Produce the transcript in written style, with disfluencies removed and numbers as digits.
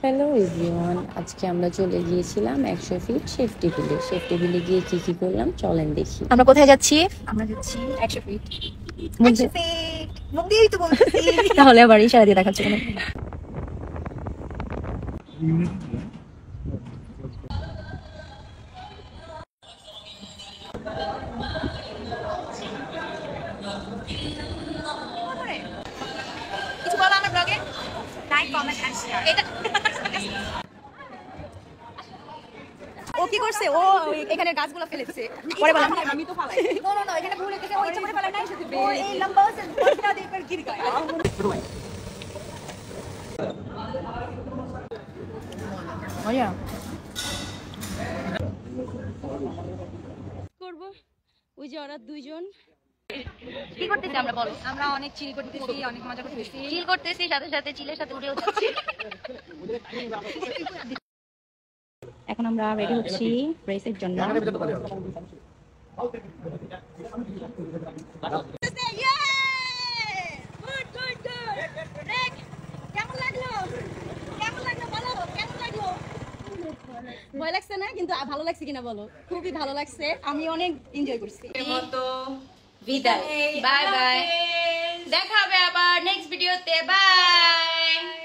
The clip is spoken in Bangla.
হ্যালো এভরিওয়ান, আজকে আমরা চলে গিয়েছিলাম 100 ফিট সেফটি বিলে। সেফটি বিলে গিয়ে কি কি করলাম চলেন দেখি। আমরা কোথায় যাচ্ছি? আমরা যাচ্ছি 100 ফিট। মুখ দিয়েই তো বলতেছি। তাহলে আবার ইশারা দিয়ে দেখাচ্ছি কেন? কিছু বলো আমার ব্লগে? Like, comment and share. এটা ও কি করছে? ও এখানে গাছগুলো ফেলেছে। পরে বললাম আমি তো ফালাই। নো এখানে ভুল হয়েছে। ও ইচ্ছা করে ফেলাই নাই। ও এই লম্বা আছে। ওটা দিয়ে পর গির গায়। মজা করব ওই যে ওরা দুইজন কি করতেছি আমরা বলো? আমরা অনেক চিল করতেছি, অনেক মজা করতেছি। চিল করতেছি সাথে সাথে চিলের সাথে উড়েও যাচ্ছি। এখন আমরা রেডি হচ্ছি রেসের জন্য। ভয় লাগছে না, কিন্তু ভালো লাগছে কিনা বলো? খুবই ভালো লাগছে, আমি অনেক এনজয় করছি। বিদায়, বাই বাই, দেখা হবে আবার নেক্সট ভিডিওতে। বাই।